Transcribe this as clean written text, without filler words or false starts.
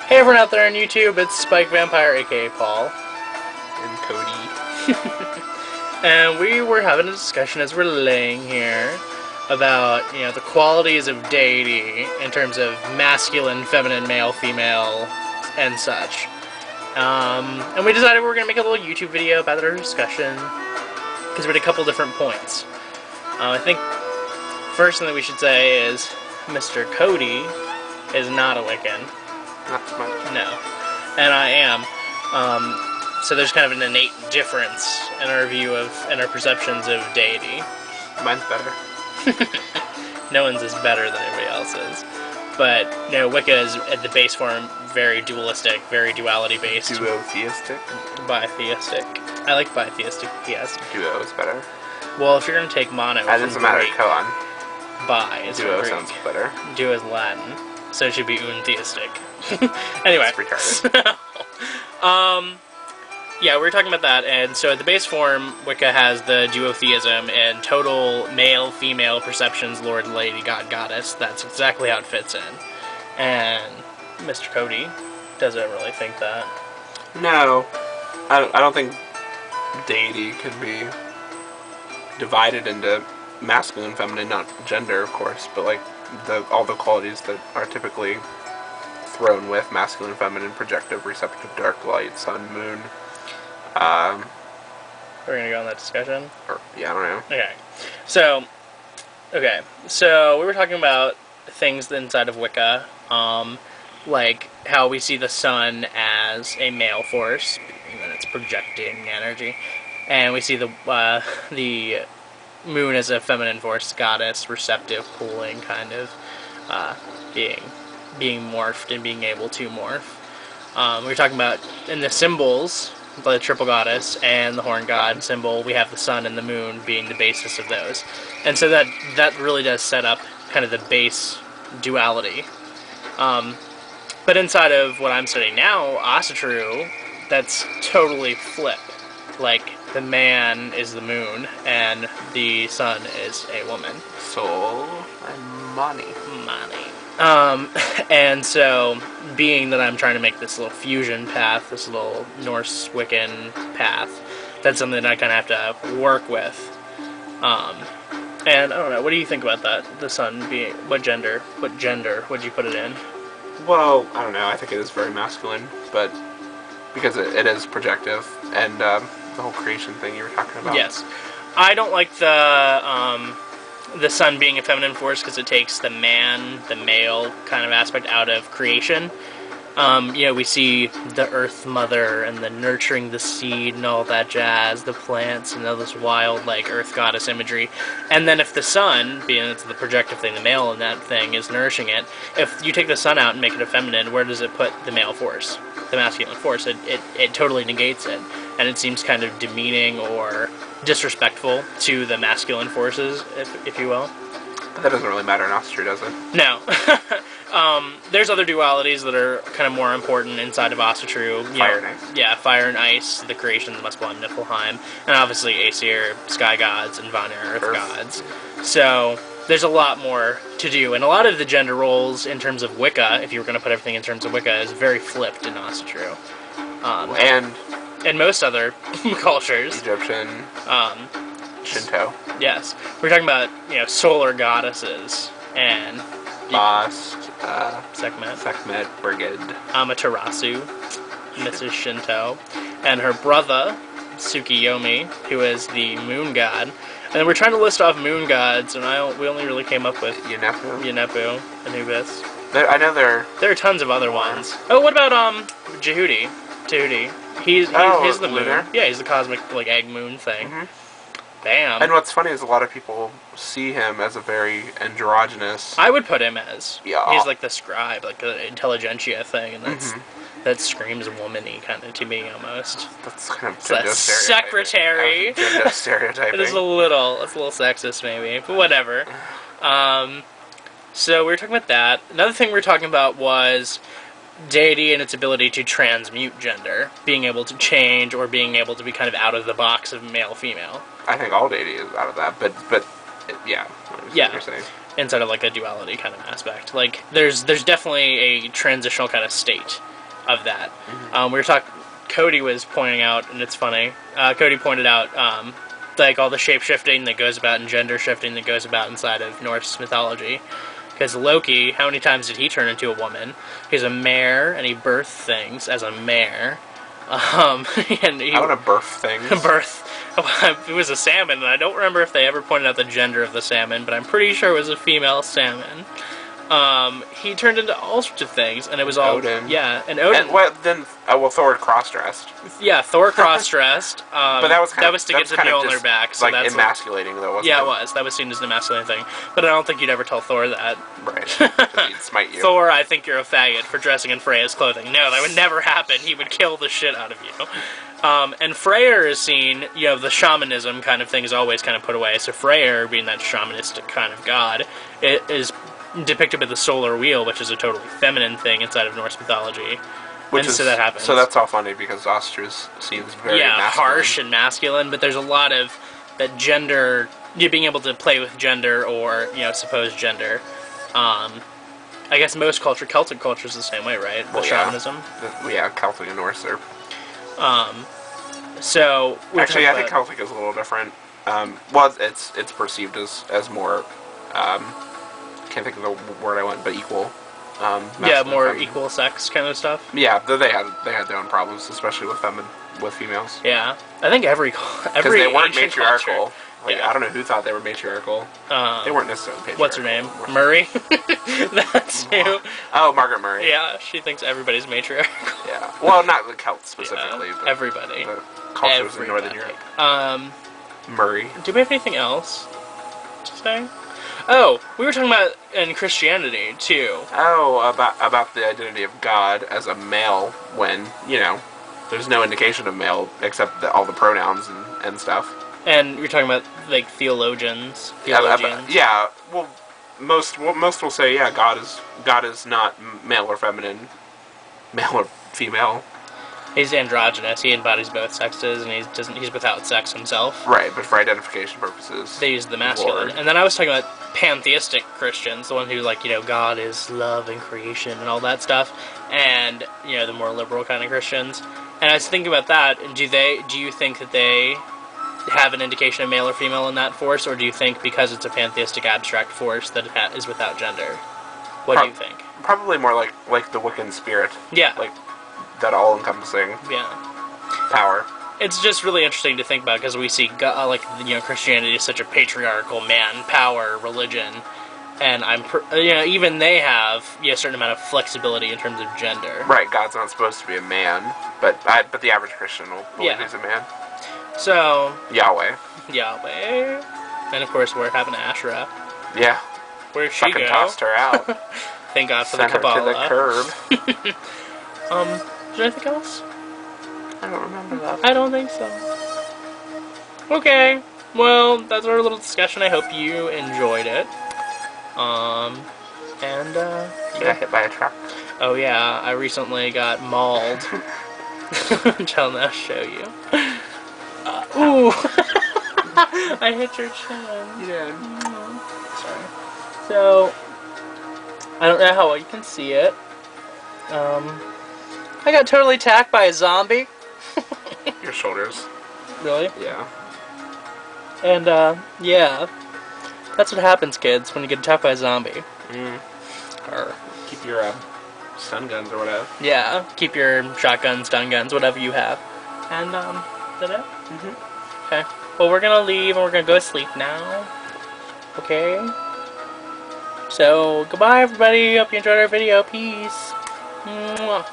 Hey everyone out there on YouTube, it's SpykeVampyre, aka Paul. And Cody. And we were having a discussion as we're laying here about, the qualities of Deity in terms of masculine, feminine, male, female, and such. And we decided we were going to make a little YouTube video about our discussion, because we had a couple different points. I think first thing that we should say is Mr. Coty is not a Wiccan. Not so much. No. And I am. So there's kind of an innate difference in our view of, and our perceptions of Deity. Mine's better. No one's is better than anybody else's. But, Wicca is, at the base form, very dualistic, very duality-based. Duotheistic? Bitheistic. I like bitheistic, yes. Duo is better. Well, if you're going to take mono That doesn't matter, koan. Bi is Duo Greek. sounds better. Duo is Latin. So it should be untheistic. Anyway. That's retarded. Yeah, we were talking about that, and so at the base form, Wicca has the duotheism and total male-female perceptions, Lord, Lady, God, Goddess. That's exactly how it fits in. And Mr. Coty doesn't really think that. No. I don't think Deity can be divided into masculine and feminine, not gender, of course, but like all the qualities that are typically thrown with masculine, feminine, projective, receptive, dark light, sun, moon. We're gonna go on that discussion? Yeah, I don't know. Okay. So we were talking about things inside of Wicca, like how we see the sun as a male force, and it's projecting energy, and we see the moon as a feminine force, goddess, receptive, pulling, kind of being morphed and being able to morph. We were talking about in the symbols, the triple goddess and the horn god symbol, we have the sun and the moon being the basis of those. And so that really does set up kind of the base duality. But inside of what I'm studying now, Asatru, that's totally flip. Like, the man is the moon, and the sun is a woman. Soul and money. And so, being that I'm trying to make this little fusion path, this little Norse Wiccan path, that's something that I kind of have to work with. And I don't know, what do you think about that? The sun being, what gender would you put it in? Well, I don't know, I think it is very masculine, but because it is projective, and the whole creation thing you were talking about. Yes. I don't like the sun being a feminine force because it takes the male kind of aspect out of creation. We see the earth mother and the nurturing the seed and all that jazz, the plants and all this wild, like, earth goddess imagery. And then if the sun, being it's the projective thing, the male in that thing is nourishing it, if you take the sun out and make it a feminine, where does it put the male force? The masculine force? It totally negates it. And it seems kind of demeaning or disrespectful to the masculine forces, if you will. But that doesn't really matter in Asatru, does it? No. There's other dualities that are kind of more important inside of Asatru. Fire and ice. Yeah, fire and ice, the creations of Muspelheim, Niflheim, and obviously Aesir, sky gods, and Vanir, earth gods. So there's a lot more to do, and a lot of the gender roles in terms of Wicca, if you were going to put everything in terms of Wicca, is very flipped in Asatru. And most other cultures. Egyptian, Shinto. Yes. We're talking about, solar goddesses, and Bast, Sekhmet, Brigid, Amaterasu, Mrs. Shinto, and her brother, Tsukiyomi, who is the moon god. And then we're trying to list off moon gods, and we only really came up with Yenepu, Anubis. I know there are tons of other ones. Oh, what about Jehudi? He's the moon. Lunar? Yeah, he's the cosmic, like, egg moon thing. Mm-hmm. Bam. And what's funny is a lot of people see him as a very androgynous. I would put him as. Yeah. He's like the scribe, like the intelligentsia thing, and that screams woman-y kind of to me almost. That's kind of gender secretary. Gender stereotyping. It's a little sexist maybe, but whatever. So we were talking about that. Another thing we were talking about was Deity and its ability to transmute gender, being able to change or being able to be kind of out of the box of male-female. I think all Deity is out of that, but yeah. What you're saying. Inside of like a duality kind of aspect. Like there's definitely a transitional kind of state of that. We were talking. Cody was pointing out, and it's funny. Cody pointed out like all the shape shifting that goes about and gender shifting that goes about inside of Norse mythology. Because Loki, how many times did he turn into a woman? He's a mare, and he birthed things as a mare. And he, I want to birth things. It was a salmon, and I don't remember if they ever pointed out the gender of the salmon, but I'm pretty sure it was a female salmon. He turned into all sorts of things, and it was all... Odin. Yeah, and Odin... And, well, then, Thor cross-dressed. Yeah, Thor cross-dressed. But that was to get the Mjolnir back. So like, that's emasculating, though, wasn't it? Yeah, it was. That was seen as an emasculating thing. But I don't think you'd ever tell Thor that. Right. He'd smite you. Thor, I think you're a faggot for dressing in Freya's clothing. No, that would never happen. He would kill the shit out of you. And Freyr is seen, you know, the shamanism kind of thing is always kind of put away. So Freyr, being that shamanistic kind of god, it is depicted with the solar wheel, which is a totally feminine thing inside of Norse mythology. So that happens. So that's all funny because Ostra's seems very masculine. Harsh and masculine, but there's a lot of that gender, you being able to play with gender or, you know, supposed gender. I guess most Celtic culture is the same way, right? The shamanism. Yeah, Celtic and Norse are. So actually, I think Celtic is a little different. Well, it's perceived as more. Can't think of the word I want, but equal. Yeah, more equal sex kind of stuff. Yeah, they had their own problems, especially with females. Yeah, I think every because they weren't matriarchal. Culture, like, I don't know who thought they were matriarchal. They weren't necessarily patriarchal. What's her name? Murray. That's who. Oh, Margaret Murray. Yeah, she thinks everybody's matriarchal. Yeah. Well, not the Celts specifically, but everybody. The cultures in Northern Europe. Murray. Do we have anything else to say? Oh, we were talking about in Christianity, too. Oh, about the identity of God as a male when, you know, there's no indication of male except all the pronouns and stuff. And you're talking about, like, theologians. Yeah, well, most will say, yeah, God is not male or feminine, male or female. He's androgynous. He embodies both sexes, and he's without sex himself. Right, but for identification purposes, they use the masculine. And then I was talking about pantheistic Christians, the one who, like, you know, God is love and creation and all that stuff, and, you know, the more liberal kind of Christians. And I was thinking about that. And do you think that they have an indication of male or female in that force, or do you think because it's a pantheistic abstract force that it is without gender? What do you think? Probably more like the Wiccan spirit. Yeah. Like that all-encompassing power. It's just really interesting to think about because we see like, you know, Christianity is such a patriarchal man power religion, and you know, even they have a certain amount of flexibility in terms of gender. Right, God's not supposed to be a man, but the average Christian will believe he's a man. So Yahweh, and of course we're having Asherah. Yeah, where'd she go? Tossed her out. Thank God for Sent the Kabbalah. Her to the curb. Is there anything else? I don't remember that. I don't think so. Okay, well, that's our little discussion. I hope you enjoyed it. You got hit by a truck? Oh yeah, I recently got mauled. Which I'll now show you. Ooh! I hit your chin. You did. Sorry. So, I don't know how well you can see it. I got totally attacked by a zombie. Your shoulders. Really? Yeah. And, yeah. That's what happens, kids, when you get attacked by a zombie. Or keep your, stun guns or whatever. Yeah, keep your shotguns, stun guns, whatever you have. And, is that it? Okay. Well, we're gonna leave and we're gonna go to sleep now. Okay? So, goodbye, everybody. Hope you enjoyed our video. Peace. Mwah.